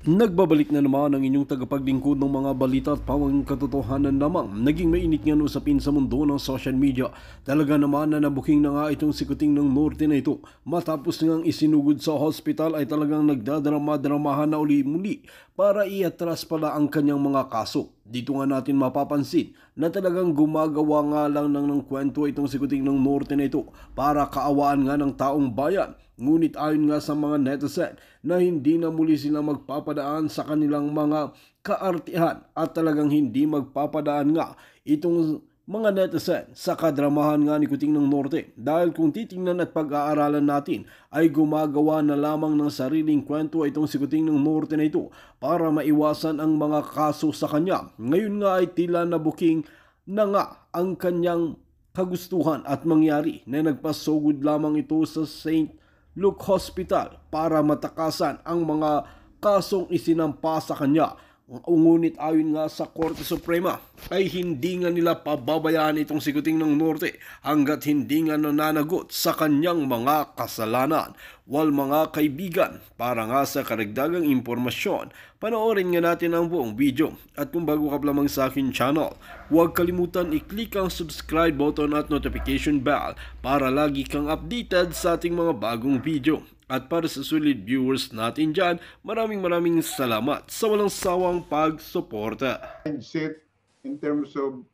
Nagbabalik na naman ang inyong tagapaglingkod ng mga balita at pawang katotohanan lamang. Naging mainit nga usapin sa mundo ng social media. Talaga naman na nabuking na nga itong si Kuting ng Norte na ito. Matapos ngang isinugod sa hospital ay talagang nagdadrama-dramahan na uli-muli para iatras pala ang kanyang mga kaso. Dito nga natin mapapansin na talagang gumagawa nga lang ng kwento itong si Kuting ng Norte na ito para kaawaan nga ng taong bayan. Ngunit ayon nga sa mga netizen na hindi na muli sila magpapadaan sa kanilang mga kaartihan at talagang hindi magpapadaan nga itong mga netizen sa kadramahan nga ni Kuting ng Norte dahil kung titingnan at pag-aaralan natin ay gumagawa na lamang ng sariling kwento itong si Kuting ng Norte na ito para maiwasan ang mga kaso sa kanya. Ngayon nga ay tila nabuking na nga ang kanyang kagustuhan at mangyari na nagpasugod lamang ito sa St. Luke Hospital para matakasan ang mga kasong isinampa sa kanya. Ngunit ayon nga sa Korte Suprema ay hindi nga nila pababayaan itong si Kuting ng Norte hanggat hindi nga nananagot sa kanyang mga kasalanan. Wal mga kaibigan, para nga sa karagdagang impormasyon, panoorin nga natin ang buong video. At kung bago ka lamang sa akin channel, huwag kalimutan i-click ang subscribe button at notification bell para lagi kang updated sa ating mga bagong video. At para sa solid viewers natin dyan, maraming salamat sa walang sawang pagsuporta. Mindset in terms of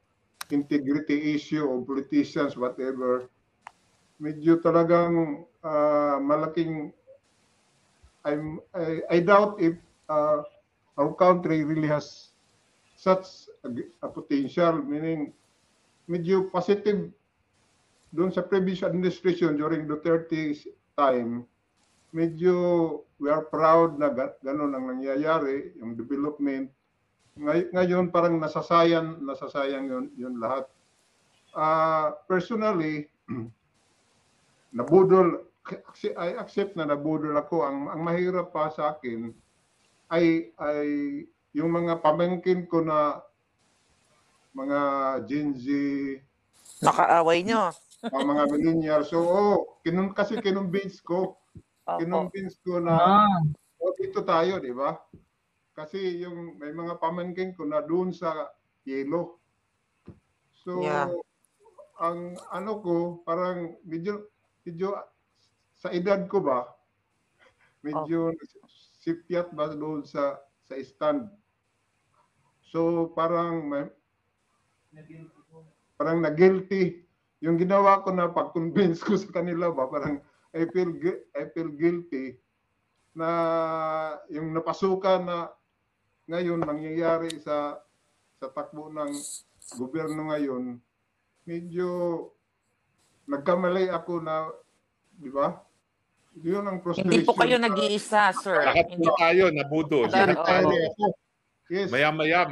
integrity issue of politicians, whatever, medyo talagang malaking, I doubt if our country really has such a potential, meaning medyo positive doon sa previous administration during Duterte's time. Medyo we are proud na gano'n ang nangyayari, yung development. Ngayon parang nasasayang yun lahat. Personally, nabudol, I accept na nabudol ako. Ang mahirap pa sa akin ay yung mga pamangkin ko na mga Gen Z, nakaaway nyo. mga millennials. So, kasi kinumbins ko. Kinumbins ko na dito tayo, di ba? Kasi yung may mga pamangkin ko na doon sa yelo. So, ang ano ko, parang medyo sa edad ko ba, medyo sipyat ba doon sa stand. So, parang na-guilty. Yung ginawa ko na pag-convince ko sa kanila ba, parang I feel guilty na yung napasukan na ngayon nangyayari sa takbo ng gobyerno ngayon, medyo nagkamali ako na, di ba? Yun ang frustration. Hindi po kayo nag-iisa, sir. Lahat po tayo nabudol. Yes. Maya-maya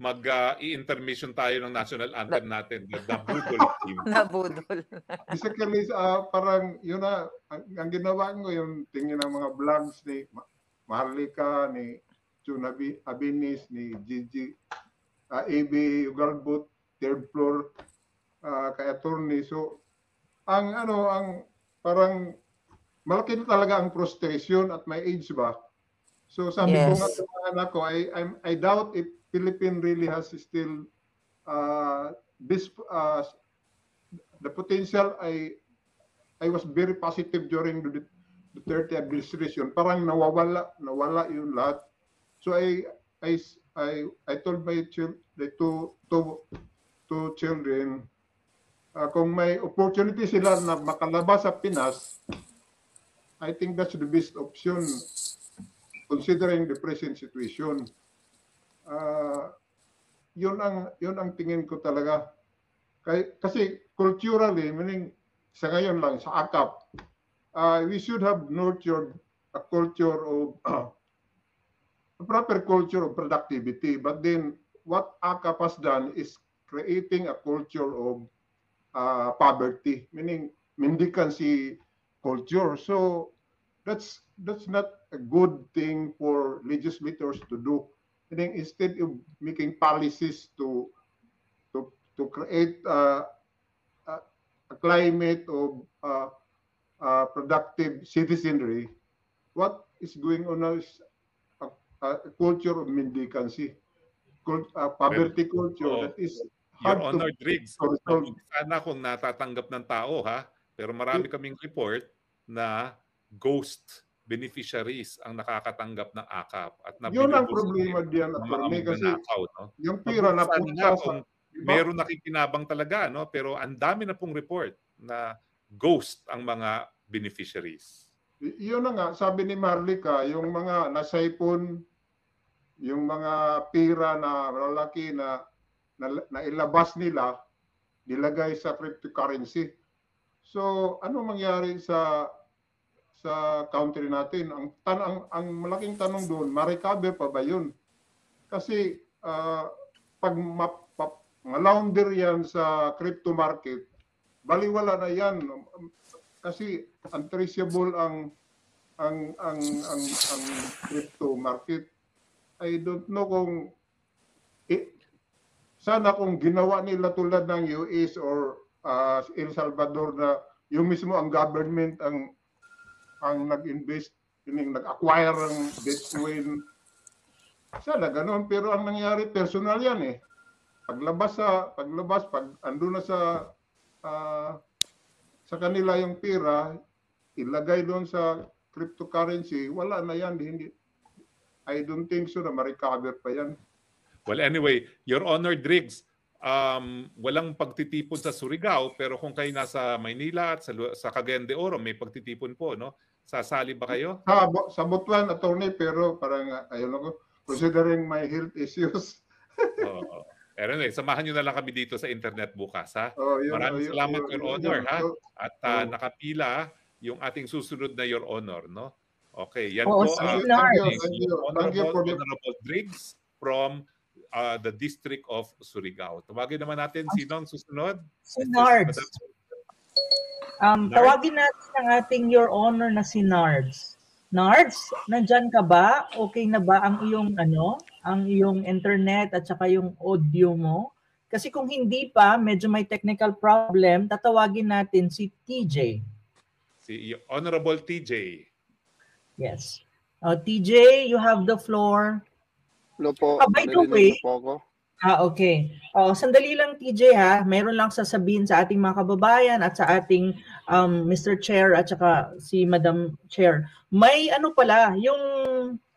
mag-i-intermission tayo ng national anthem natin. Nabudol team. Nabudol. Basically, parang yun na, ang ginawa ko yung tingin ng mga vlogs ni Maharlika, ni June Abinis, ni Gigi, AB, Ugalbot, third floor, kay attorney. So, ang parang malaki na talaga ang frustration at my age ba. So, sabi ko nga sa mga anak ko, I doubt if Philippines really has still the potential. I was very positive during the Duterte administration. Parang nawala yung lahat. So I told my the two children, kung may opportunity sila na makalabas sa Pinas, I think that's the best option considering the present situation. Yun ang tingin ko talaga. Kasi culturally, meaning sa ngayon lang, sa AKAP, we should have nurtured a culture of a proper culture of productivity. But then what AKAP has done is creating a culture of poverty, meaning mendicancy culture. So that's not a good thing for legislators to do. Meaning instead of making policies to create a climate of productive citizenry, what is going on now is culture of mendicancy, poverty culture oo. that is Your hard Honor, to Driggs, resolve. mabuti sana kung natatanggap ng tao, ha? Pero marami kaming report na ghost beneficiaries ang nakakatanggap ng AKAP at Yun ang nabilubos problema diyan, ng mga attorney, kasi magnanakaw, no? yung pira Mabuti na sana punta nga sa kung iba. meron nakikinabang talaga, no? Pero ang dami na pong report na ghost ang mga beneficiaries. Yun na nga, sabi ni Marlica, yung mga nasaipon, yung mga pira na malaki na ilabas nila, nilagay sa cryptocurrency. So, ano mangyari sa country natin? Ang malaking tanong doon, ma-recover pa ba yun? Kasi pag ma-launder yan sa crypto market, baliwala na yan. Kasi untraceable ang crypto market. I don't know kung sana kung ginawa nila tulad ng US or El Salvador na yung mismo ang government ang nag-invest, nag-acquire ng Bitcoin. Sana ganoon, pero ang nangyari personal yan eh. Paglabas, pag ando na sa kanila yung pera, ilagay doon sa cryptocurrency, wala na yan. I don't think so na ma-recover pa yan. Well, anyway, Your Honor, Driggs, walang pagtitipon sa Surigao, pero kung kayo nasa Maynila at sa Cagayan de Oro, may pagtitipon po, no? Sasali ba kayo? Sa Butuan, attorney, pero parang, ayun ako, considering my health issues. Oo. Pero anyway, samahan nyo na lang kami dito sa internet bukas, ha? Yun, Maraming salamat, Your Honor, ha? At nakapila yung ating susunod na Your Honor, no? Okay, yan Oo, po sige, Thank you. Honorable Driggs from the District of Surigao. Tawagin naman natin sinong susunod? Si Nards. Tawagin natin ang ating Your Honor na si Nards. Nards, nandyan ka ba? Okay na ba ang iyong ang iyong internet at saka yung audio mo? Kasi kung hindi pa, medyo may technical problem, tatawagin natin si TJ. Si Honorable TJ. Yes. TJ, you have the floor. Hello po. By the way, po ako. Okay. Sandali lang TJ ha. Mayroon lang sasabihin sa ating mga kababayan at sa ating Mr. Chair at saka si Madam Chair. May pala, yung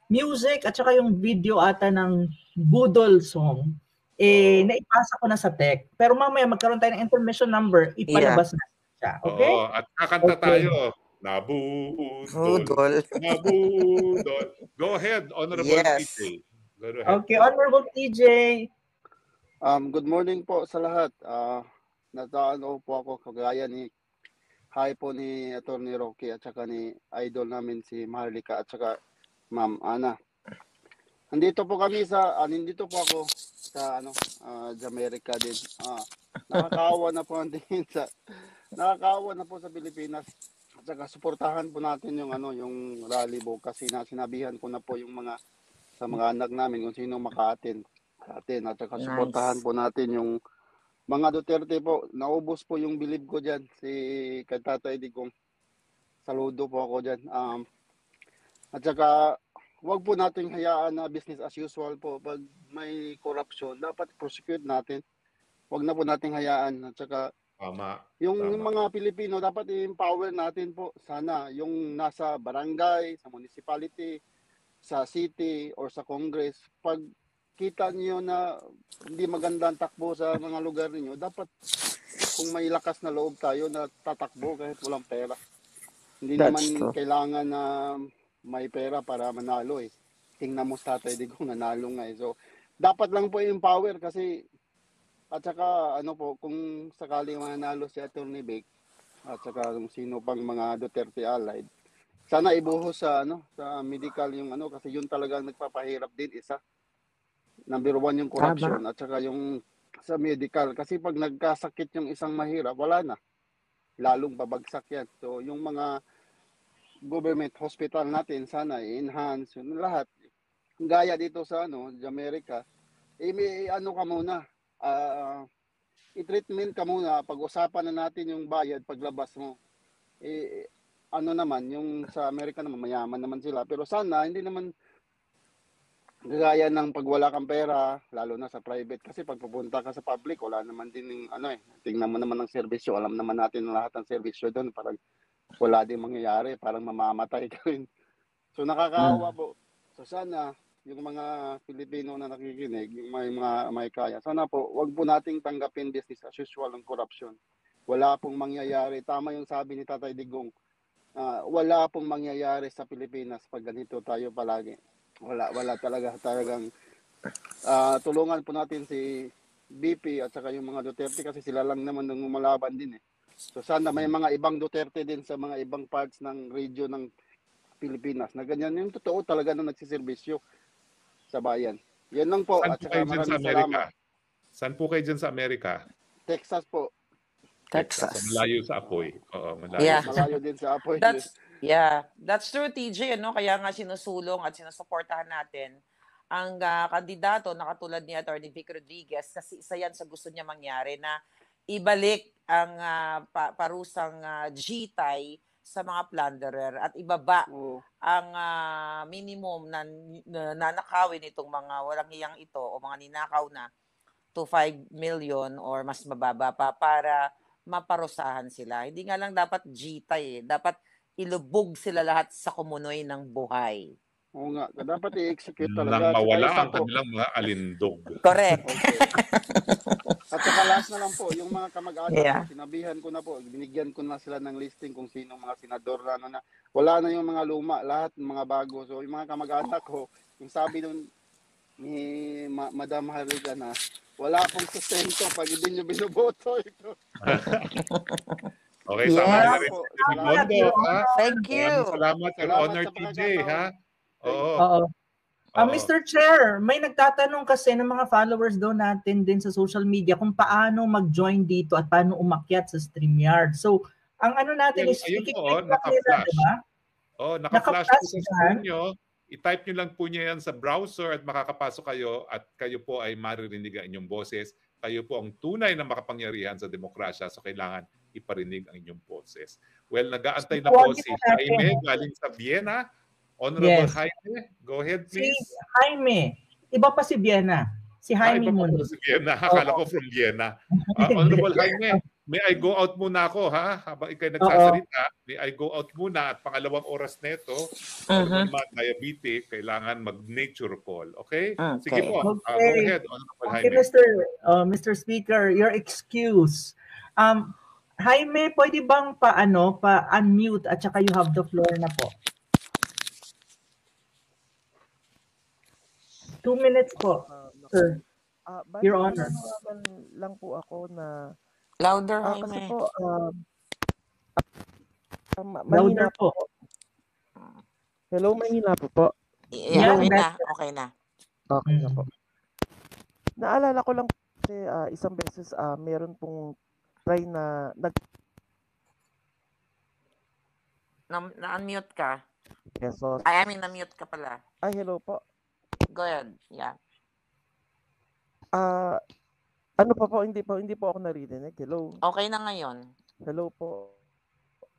music at saka yung video ata ng Budol song. Naipasa ko na sa tech. Pero mamaya magkaroon tayo ng intermission number, ipalabas na siya. Okay? Oo, at kakanta tayo. Nabudol. Nabudol. Go ahead, Honorable TJ. Go ahead. Okay, Honorable TJ. Good morning po sa lahat. Nataano po ako kagaya ni po ni Attorney Rocky at saka ni idol namin si Marlica at saka Ma'am Ana. Nandito po ako sa Jamaica din. Nakakaawa na po sa Pilipinas. At saka suportahan po natin yung rally bukas kasi sinabihan ko na po yung sa mga anak namin kung sino maka-attend. At saka suportahan po natin yung mga Duterte po. Naubos po yung believe ko dyan. Si Tatay Digong. Saludo po ako dyan. At saka wag po nating hayaan na business as usual po. Pag may corruption, dapat prosecute natin. Wag na po nating hayaan. At saka yung mga Pilipino, dapat i-empower natin po. Sana yung nasa barangay, sa municipality, sa city, or sa Congress, pag kita niyo na hindi magandang takbo sa mga lugar niyo, dapat kung may lakas na loob tayo na tatakbo kahit walang pera. Hindi naman kailangan na may pera para manalo eh. Tingnan mo sa Tatay Digong nanalo nga eh. So, dapat lang po empower kasi at saka kung sakaling manalo si Attorney Vic at saka kung sino pang mga Duterte allied, sana ibuhos sa medical yung kasi yun talagang nagpapahirap din isa. Number 1 yung corruption at saka yung sa medical. Kasi pag nagkasakit yung isang mahirap, wala na. Lalong babagsak yan. So yung mga government hospital natin, sana i-enhance yun lahat. Gaya dito sa America, may ka muna. I-treatment ka muna. Pag-usapan na natin yung bayad paglabas mo. Naman, yung sa Amerika naman, mayaman naman sila. Pero sana, hindi naman gaya ng pag wala kang pera, lalo na sa private, kasi pag pupunta ka sa public, wala naman din yung ano tingnan mo naman ng serbisyo, alam naman natin lahat ng serbisyo doon, parang wala din mangyayari, parang mamamatay ka rin. So nakakaawa po. So sana yung mga Pilipino na nakikinig, yung may kaya, sana po wag po nating tanggapin business as usual ng corruption. Wala pong mangyayari. Tama yung sabi ni Tatay Digong. Wala pong mangyayari sa Pilipinas pag ganito tayo palagi. Wala talagang tulungan po natin si BP at saka yung mga Duterte kasi sila lang naman nang umalaban din eh. So sana may mga ibang Duterte din sa mga ibang parts ng region ng Pilipinas na ganyan yung totoo talaga na nagsiservisyo sa bayan. Yan lang po Saan at po saka kayo dyan sa maraming Amerika? salamat. Saan po kayo dyan sa Amerika? Texas po. Texas. So, malayo sa apoy. Oo, malayo. Yeah. Malayo din sa Apoy. That's true, TJ, ano? Kaya nga sinusulong at sinusuportahan natin ang kandidato na katulad ni Atty. Vic Rodriguez kasi isa yan sa gusto niya mangyari na ibalik ang parusang GTAI sa mga plunderer at ibaba ang minimum na nanakawin itong mga walang hiyang ito o mga ninakaw na to 5 million or mas mababa pa para maparusahan sila. Hindi nga lang dapat GTAI dapat ilubog sila lahat sa kumunoy ng buhay. Oo nga, dapat i-execute Nang talaga. mawala Saka ang kanilang mga alindog. Correct. Okay. At saka last na lang po, yung mga kamag-anak Yeah. ko, sinabihan ko na po, binigyan ko na sila ng listing kung sino mga senador na na. Wala na yung mga luma, lahat mga bago. So yung mga kamag-anak ko, yung sabi nun ni Madam Harrigan na wala pong sustento pag hindi nyo binoboto ito. Okay, Yes. sama na rin si Bondo, ha? Thank you. Maraming salamat, Your Salamat Honor sa TJ, pagkakataon. ha? Oo. Oo. Oo. Mr. Chair, may nagtatanong kasi ng mga followers daw natin din sa social media kung paano mag-join dito at paano umakyat sa StreamYard. So, ang ano natin Well, is, ayun po, i-click lang nila, naka-flash. diba? Oh, naka-flash po Naka-flash sa dyan. screen nyo. I-type nyo lang po niya yan sa browser at makakapasok kayo at kayo po ay maririnig ang inyong boses. Kayo po ang tunay na makapangyarihan sa demokrasya, so kailangan iparinig ang inyong boses. Well, nag-aantay na po si Jaime galing sa Vienna. Honorable Yes. Jaime, go ahead Si please. Jaime, iba pa si Vienna. Si Jaime Iba pa muna. po si Vienna. Akala ko from Vienna. Honorable Jaime, may I go out muna ako, ha? Habang ikay nagsasalita, may I go out muna at pangalawang oras na ito, alam mo naman, diabetic, kailangan mag-nature call. Okay? Sige po. Go ahead, Honorable Okay, Jaime. Mr. Speaker, your excuse. Jaime, pwede bang pa-unmute at saka you have the floor na po. 2 minutes po, sir. Your Honor. Lang po ako na Louder, kasi Jaime. po Louder po. Hello, mahina po. Yeah, okay na. Okay na po. Naalala ko lang kasi isang beses meron pong try na Na-unmute ka. pesos. I mean, na-mute ka pala. Ay, hello po. Go ahead. Yeah. Ano pa po, hindi po ako naririnig. Hello. Okay na ngayon. Hello po.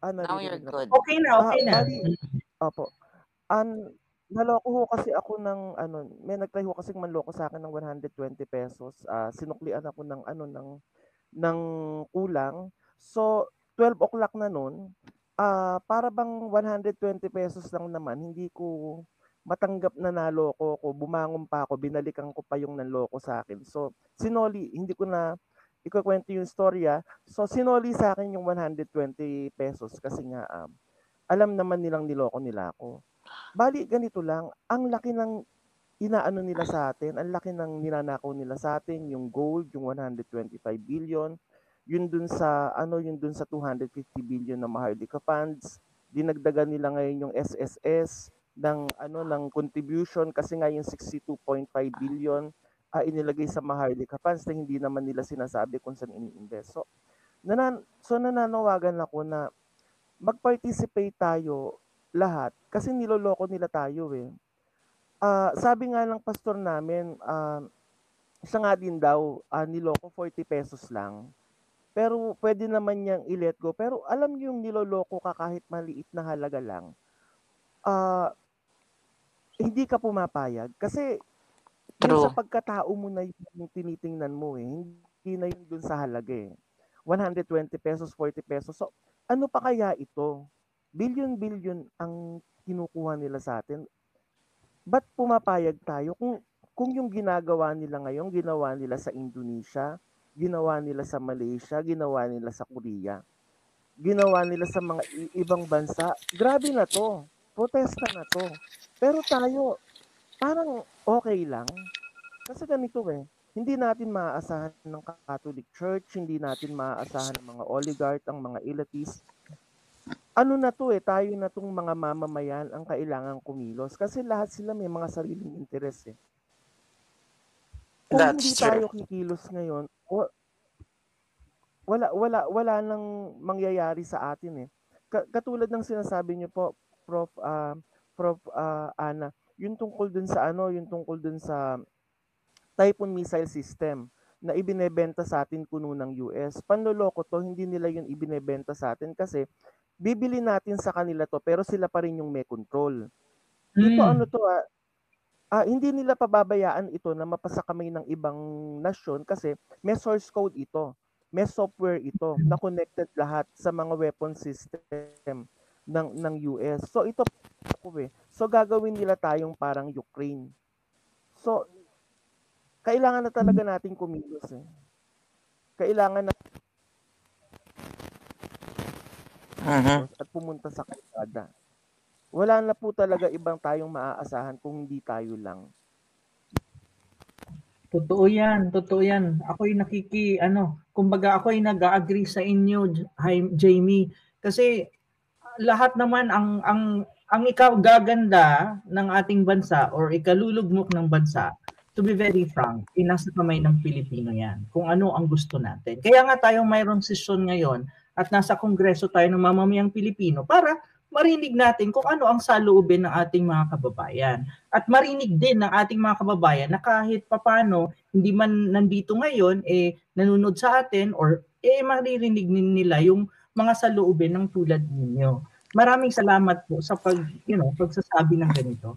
Now you're Naririnig na. good. Okay na, okay na. Opo. Naloko ho kasi ako ng may nagtry ho kasi manloko sa akin ng 120 pesos. Sinuklian ako ng kulang. So 12 o'clock na noon, para bang 120 pesos lang naman, hindi ko matanggap na naloko ko, bumangon pa ako, binalikan ko pa yung nanloko sa akin. So, sinoli, hindi ko na ikukwento yung storya. So, sinoli sa akin yung 120 pesos kasi nga, alam naman nilang niloko nila ako. Bali, ganito lang, ang laki ng inaano nila sa atin, ang laki ng ninanakaw nila sa atin, yung gold, yung 125 billion, yun dun sa 250 billion na Maharlika funds, dinagdagan nila ngayon yung SSS, ng contribution kasi nga yung 62.5 billion inilagay sa Maharlika funds na hindi naman nila sinasabi kung saan ini-invest. So nananawagan ako na mag-participate tayo lahat kasi niloloko nila tayo eh. Sabi nga ng pastor namin, siya nga din daw niloko 40 pesos lang. Pero pwede naman niyang i-let go. Pero alam niyo yung niloloko ka kahit maliit na halaga lang. Hindi ka pumapayag kasi Yung sa True. pagkatao mo na yung tinitingnan mo eh. Hindi na yun dun sa halaga eh. 120 pesos, 40 pesos. So, ano pa kaya ito? Billion-billion ang kinukuha nila sa atin. Ba't pumapayag tayo? Kung yung ginagawa nila ngayon, ginawa nila sa Indonesia, ginawa nila sa Malaysia, ginawa nila sa Korea, ginawa nila sa mga ibang bansa, grabe na to. Protesta na to. Pero tayo, parang okay lang. Kasi ganito eh, hindi natin maaasahan ng Catholic Church, hindi natin maaasahan ng mga oligarch, ang mga elitist. Ano na to eh, tayo na tong mga mamamayan ang kailangang kumilos. Kasi lahat sila may mga sariling interes eh. Kung hindi That's tayo true. kikilos ngayon, wala nang mangyayari sa atin eh. Katulad ng sinasabi niyo po, Prof Ana, yung tungkol dun sa Typhoon missile system na ibinebenta sa atin kuno ng US. Panloloko to, hindi nila yun ibinebenta sa atin kasi bibili natin sa kanila to pero sila pa rin yung may control. Ito ano to hindi nila pababayaan ito na mapasa kamay ng ibang nasyon kasi may source code ito. May software ito na connected lahat sa mga weapon system ng US. So ito po eh. So gagawin nila tayong parang Ukraine. So kailangan na talaga nating kumilos eh. Kailangan na Mhm. at pumunta sa kalsada. Wala na po talaga ibang tayong maaasahan kung hindi tayo lang. Totoo yan, totoo yan. Ako'y kumbaga ako'y nag-agree sa inyo, Jamie. Kasi lahat naman ang ikaw gaganda ng ating bansa or ikalulugmok ng bansa, to be very frank, nasa kamay ng Pilipino yan. Kung ano ang gusto natin. Kaya nga tayong mayroong sesyon ngayon at nasa kongreso tayo ng mamamayang Pilipino para marinig natin kung ano ang saloobin ng ating mga kababayan. At marinig din ng ating mga kababayan na kahit papano, hindi man nandito ngayon, nanonood sa atin or maririnig nila yung mga saloobin ng tulad ninyo. Maraming salamat po sa pagsasabi ng ganito.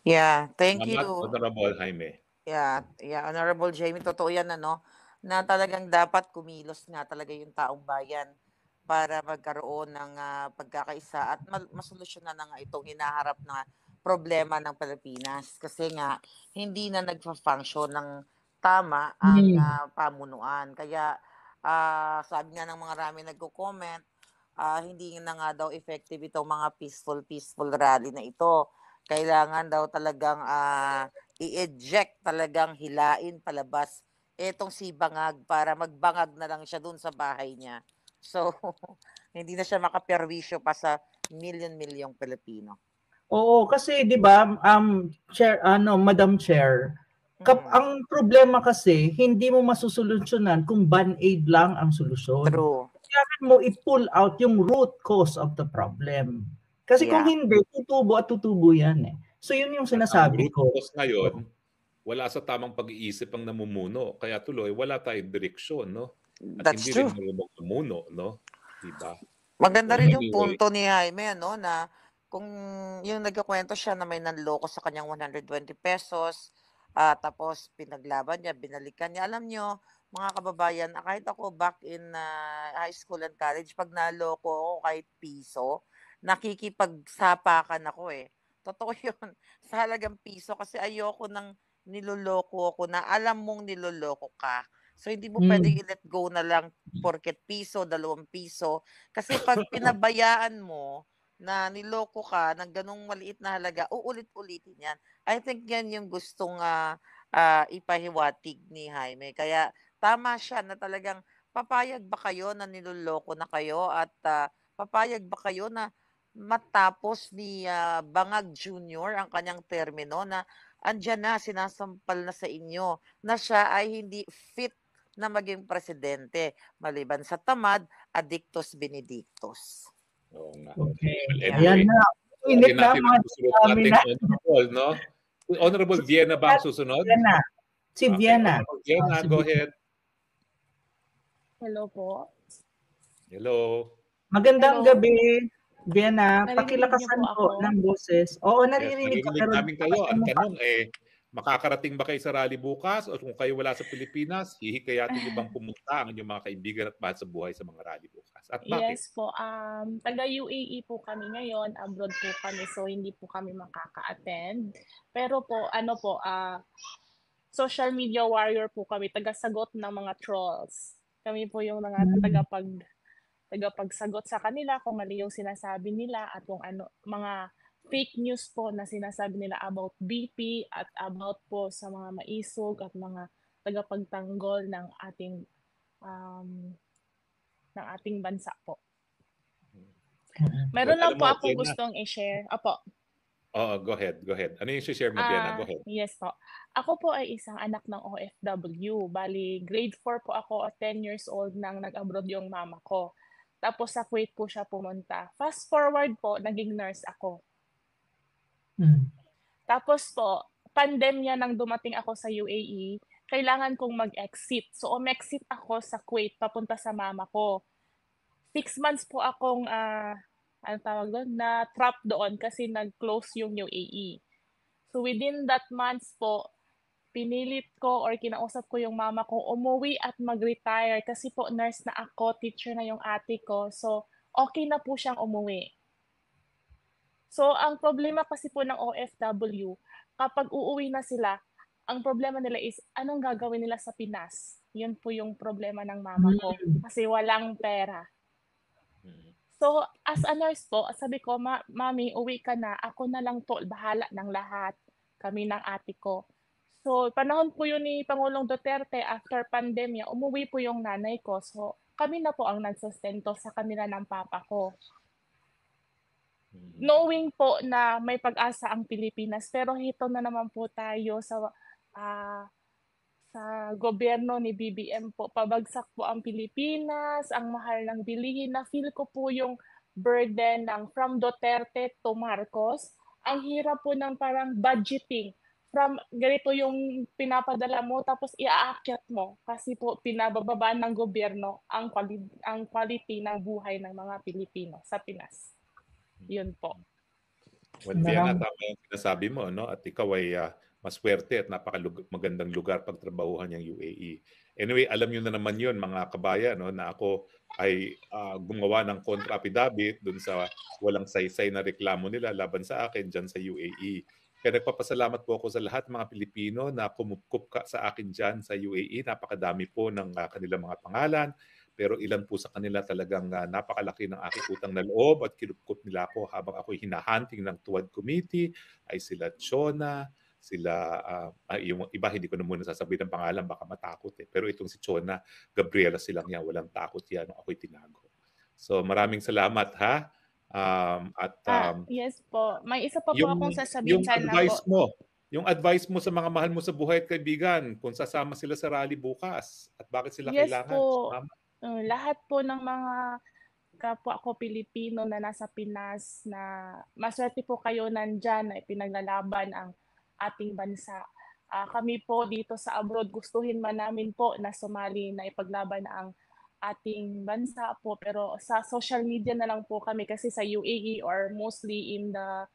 Yeah, thank Salamat, you. Honorable Jaime. Yeah, Honorable Jamie, totoo yan na talagang dapat kumilos nga talaga yung taong bayan para magkaroon ng pagkakaisa at masolusyonan na nga itong hinaharap na problema ng Pilipinas. Kasi nga, hindi na nagfa-function ng tama ang pamunuan. Kaya, sabi nga ng mga rami nagko-comment, hindi na nga daw effective itong mga peaceful rally na ito. Kailangan daw talagang i-eject, talagang hilain palabas etong si Bangag para magbangag na lang siya dun sa bahay niya. So, hindi na siya makaperwisyo pa sa milyon-milyong Pilipino. Oo, kasi 'di ba, Madam Chair, ang problema kasi hindi mo masusolusyunan kung band-aid lang ang solusyon. True. Kailangan mo i-pull out yung root cause of the problem. Kasi kung hindi, tutubo yan eh. So yun yung sinasabi ko. Ang root cause ngayon, wala sa tamang pag-iisip ang namumuno. Kaya tuloy, wala tayong direksyon, no? At That's hindi true. rin marunong no? Diba? Maganda rin yung punto ni Jaime, na kung yung nagkakwento siya na may nanloko sa kanyang 120 pesos, tapos pinaglaban niya, binalikan niya. Alam nyo, mga kababayan, kahit ako back in high school and college, pag naloko ako kahit piso, nakikipagsapakan ako eh. Totoo yun. Sa halagang piso kasi ayoko nang niloloko ako na alam mong niloloko ka. So, hindi mo pwedeng i-let go na lang porket piso, 2 piso. Kasi pag pinabayaan mo na niloko ka ng ganung maliit na halaga, uulit-ulitin yan. I think yan yung gustong ipahiwatig ni Jaime. Kaya tama siya na talagang papayag ba kayo na niloloko na kayo at papayag ba kayo na matapos ni Bangag Jr. ang kanyang termino na andyan na, sinasampal na sa inyo na siya ay hindi fit na maging presidente maliban sa tamad, addictus benedictus. Oo nga. Okay. Anyway, Ayan na. Init na natin mga ang susunod natin, Honorable, no? Honorable Vienna ba ang susunod? Vienna. Si Vienna. Honorable Vienna, go ahead. Hello po. Hello. Magandang gabi, Vienna. Naririnig Pakilakasan niyo po po ako? ng boses. Oo, naririnig ko. Naririnig namin kayo. Ang tanong Makakarating ba kayo sa rally bukas? O kung kayo wala sa Pilipinas, hihikayatin niyo bang pumunta ang inyong mga kaibigan at mahal sa buhay sa mga rally bukas? At bakit? Yes po, taga UAE po kami ngayon, abroad po kami, so hindi po kami makaka-attend. Pero po, social media warrior po kami, taga-sagot ng mga trolls. Kami po yung mga tagapagsagot sa kanila kung mali yung sinasabi nila at kung ano, mga fake news po na sinasabi nila about BP at about po sa mga maisog at mga tagapagtanggol ng ating bansa po. Meron lang po ako gustong i-share. Apo. Go ahead. Ano yung i-share mo, Diana? Go ahead. Yes po. Ako po ay isang anak ng OFW. Bali, grade 4 po ako at 10 years old nang nag-abroad yung mama ko. Tapos sa Kuwait po siya pumunta. Fast forward po, naging nurse ako. Tapos po, pandemya nang dumating ako sa UAE, kailangan kong mag-exit. So, umexit ako sa Kuwait papunta sa mama ko. 6 months po akong na-trap doon kasi nag-close yung UAE. So, within that months po, pinilit ko or kinausap ko yung mama ko umuwi at mag-retire kasi po nurse na ako, teacher na yung ate ko. So, okay na po siyang umuwi. So, ang problema kasi po ng OFW, kapag uuwi na sila, ang problema nila is, anong gagawin nila sa Pinas? Yun po yung problema ng mama ko. Kasi walang pera. So, as a nurse po, sabi ko, Mami, uwi ka na. Ako na lang to, bahala ng lahat. Kami ng ate ko. So, panahon po yun ni Pangulong Duterte, after pandemya, umuwi po yung nanay ko. So, kami na po ang nagsustento sa kanila ng papa ko. Knowing po na may pag-asa ang Pilipinas, pero hito na naman po tayo sa gobyerno ni BBM po. Pabagsak po ang Pilipinas, ang mahal ng bilihin. Na-feel ko po yung burden ng from Duterte to Marcos. Ang hirap po ng parang budgeting. From ganito yung pinapadala mo, tapos iaakyat mo. Kasi po pinabababa ng gobyerno ang quality ng buhay ng mga Pilipino sa Pinas. Yun po. Well, Diana, tama yung sinasabi mo, no? At ikaw ay maswerte at napaka-magandang lugar pagtrabahuhan yung UAE. Anyway, alam nyo na naman yun, mga kabayan, no, na ako ay gumawa ng kontra-affidavit dun sa walang saysay na reklamo nila laban sa akin dyan sa UAE. Kaya nagpapasalamat po ako sa lahat mga Pilipino na kumupkup sa akin dyan sa UAE. Napakadami po ng kanilang mga pangalan. Pero ilan po sa kanila talagang napakalaki ng aking utang na loob at kinupkup nila ako habang ako'y hinahunting ng Tuwad Committee, ay sila Chona, sila, yung iba hindi ko na muna sasabihin ng pangalan, baka matakot eh. Pero itong si Chona, Gabriela silang yan, walang takot yan, ako'y tinago. So maraming salamat ha. Yes po. May isa pa po akong sasabihin sana po. Yung advice mo sa mga mahal mo sa buhay at kaibigan, kung sasama sila sa rally bukas at bakit sila kailangan sumama. Lahat po ng mga kapwa ko Pilipino na nasa Pinas na maswerte po kayo nandyan na ipinaglalaban ang ating bansa. Kami po dito sa abroad gustuhin man namin po na sumali na ipaglaban ang ating bansa po, pero sa social media na lang po kami kasi sa UAE or mostly in the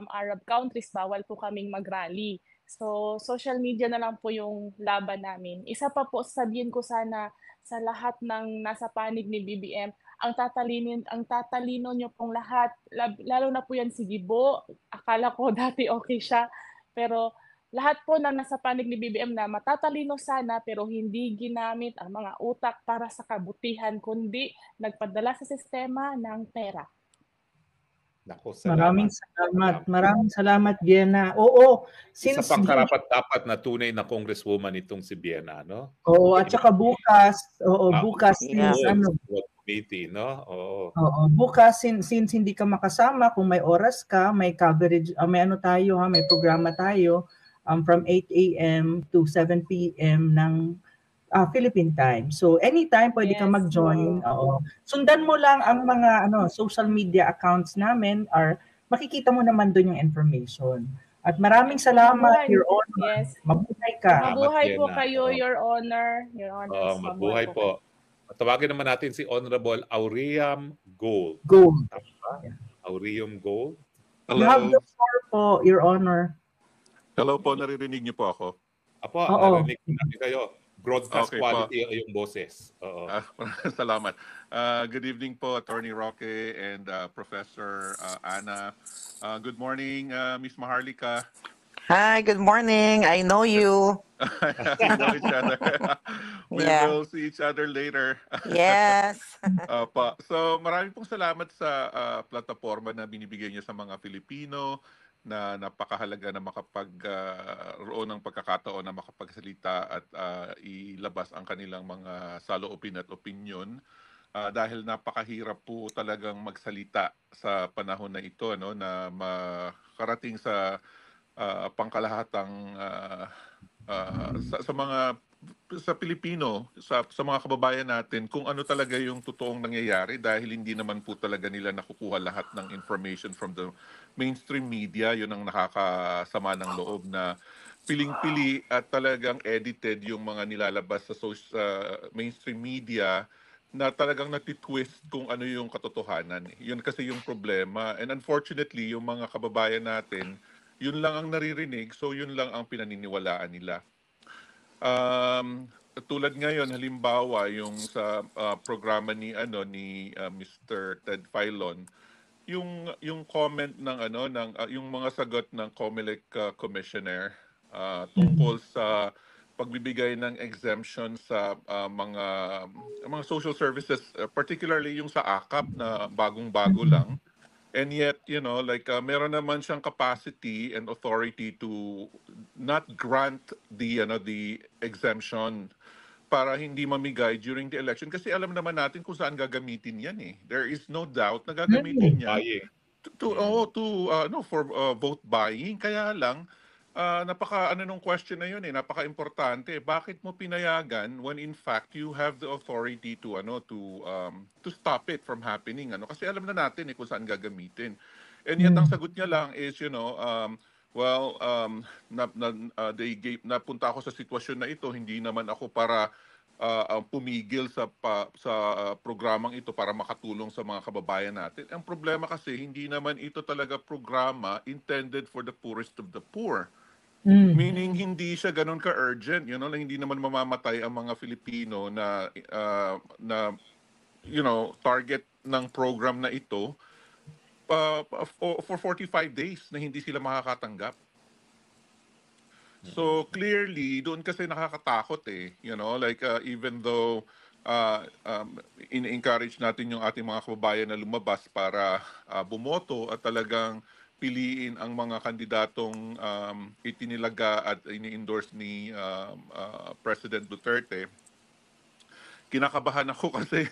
Arab countries bawal po kaming mag-rally. So social media na lang po yung laban namin. Isa pa po sabihin ko sana sa lahat ng nasa panig ni BBM, ang tatalino nyo pong lahat, lalo na po yan si Gibo, akala ko dati okay siya, pero lahat po na nasa panig ni BBM na matatalino sana pero hindi ginamit ang mga utak para sa kabutihan, kundi nagpadala sa sistema ng pera. Naku, Maraming salamat, Diana. Oo, isa pang karapat-dapat na tunay na congresswoman itong si Diana, no? Oo, at saka bukas, committee, no? Oo. Bukas since hindi ka makasama, kung may oras ka, may coverage, may tayo may programa tayo from 8 a.m. to 7 p.m. ng Philippine time. So anytime pwede ka mag-join. Sundan mo lang ang mga social media accounts namin or makikita mo naman doon yung information. At maraming salamat, Your Honor. Yes. Mabuhay ka. Mabuhay po kayo, Your Honor. Your Honor. Mabuhay po. Tawagin naman natin si Honorable Auriam Gold. Yeah. Auriam Gold. You have the floor po, Your Honor. Hello po, naririnig niyo po ako? Apo, Oo. narinig ko natin kayo. Broadcast Okay po. quality ang iyong boses. Oo. Salamat. Good evening po, Attorney Roque and Professor Ana. Good morning, Miss Maharlika. Hi, good morning. I know you. We know each other. We Yeah. will see each other later. Yes. So maraming pong salamat sa plataforma na binibigay niyo sa mga Filipino na napakahalaga na makapagroon ng pagkakataon na makapagsalita at ilabas ang kanilang mga saloobin at opinyon. Dahil napakahirap po talagang magsalita sa panahon na ito, no, na makarating sa pangkalahatang sa Pilipino, sa mga kababayan natin kung ano talaga yung totoong nangyayari dahil hindi naman po talaga nila nakukuha lahat ng information from the mainstream media. Yun ang nakakasama ng loob na piling-pili at talagang edited yung mga nilalabas sa mainstream media na talagang natitwist kung ano yung katotohanan. Yun kasi yung problema. And unfortunately, yung mga kababayan natin, yun lang ang naririnig, so yun lang ang pinaniniwalaan nila. Tulad ngayon, halimbawa, yung sa programa ni Mr. Ted Filon, yung comment ng yung mga sagot ng COMELEC commissioner tungkol sa pagbibigay ng exemption sa mga social services, particularly yung sa AKAP na bagong-bago lang. And yet, meron naman siyang capacity and authority to not grant the exemption para hindi mamigay during the election. Kasi alam naman natin kung saan gagamitin yan eh. There is no doubt na gagamitin niya for vote buying. Kaya lang, nung question na yun eh, napaka-importante. Bakit mo pinayagan when in fact you have the authority to stop it from happening? Kasi alam na natin kung saan gagamitin. And yet ang sagot niya lang is napunta ako sa sitwasyon na ito, hindi naman ako para pumigil sa programang ito para makatulong sa mga kababayan natin. Ang problema kasi hindi naman ito talaga programa intended for the poorest of the poor. Meaning hindi siya ganun ka-urgent, hindi naman mamamatay ang mga Filipino na target ng program na ito for 45 days na hindi sila makakatanggap. So clearly, doon kasi nakakatakot eh, even though in-encourage natin yung ating mga kababayan na lumabas para bumoto at talagang piliin ang mga kandidatong itinilaga at ini-endorse ni President Duterte. Kinakabahan ako kasi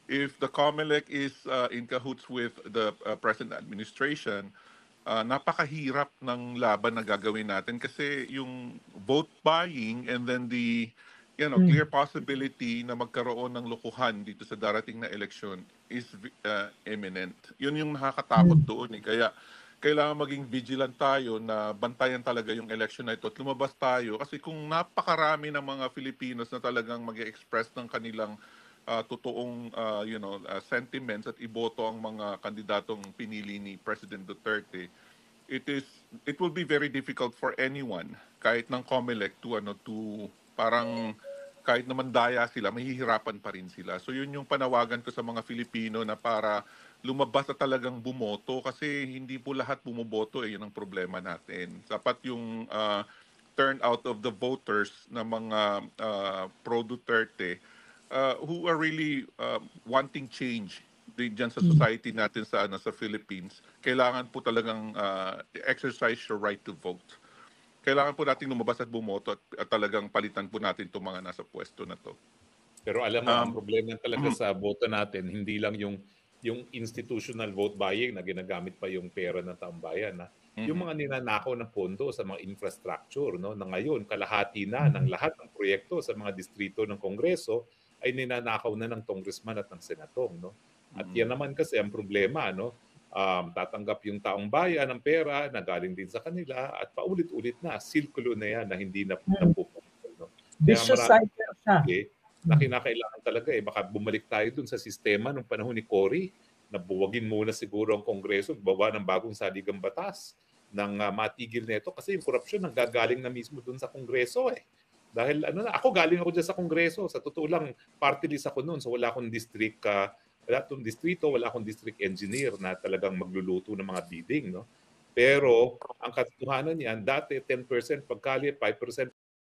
if the COMELEC is in cahoots with the present administration, napakahirap ng laban na gagawin natin kasi yung vote buying and then the clear possibility na magkaroon ng lokohan dito sa darating na election is imminent. Yun yung nakakatakot doon eh. Kaya kailangan maging vigilant tayo na bantayan talaga yung election na ito at lumabas tayo kasi kung napakarami ng mga Filipinos na talagang mag-express ng kanilang totoong sentiments at iboto ang mga kandidatong pinili ni President Duterte, it will be very difficult for anyone kahit ng COMELEC to parang kahit naman daya sila, mahihirapan pa rin sila. So yun yung panawagan ko sa mga Filipino na para lumabas at talagang bumoto kasi hindi po lahat bumoboto yun ang problema natin. Sapat yung turnout of the voters na mga pro-Duterte who are really wanting change diyan sa society natin sa Philippines. Kailangan po talagang exercise your right to vote. Kailangan po natin lumabas at bumoto at talagang palitan po natin itong mga nasa pwesto na to. Pero alam mo, ang problema talaga sa boto natin, hindi lang yung institutional vote buying na ginagamit pa yung pera ng taong bayan. Yung mga ninanakaw ng pondo sa mga infrastructure, no, na ngayon kalahati na ng lahat ng proyekto sa mga distrito ng Kongreso ay ninanakaw na ng congressman at ng senatong. No? At yan naman kasi ang problema, no? Tatanggap yung taong bayan ng pera na galing din sa kanila at paulit-ulit na, silkulo na yan na hindi na napuputol. No? Vicious cycle siya. Na kinakailangan talaga baka bumalik tayo dun sa sistema nung panahon ni Cory na buwagin muna siguro ang Kongreso, bawa ng bagong saligang batas matigil nito kasi yung korupsyon nanggagaling na mismo doon sa Kongreso eh. Dahil ako galing ako diyan sa Kongreso, sa totoo lang party list ako noon, so wala akong district wala akong distrito, wala akong district engineer na talagang magluluto ng mga bidding, no. Pero ang katotohanan niyan, dati 10% pagkali, 5%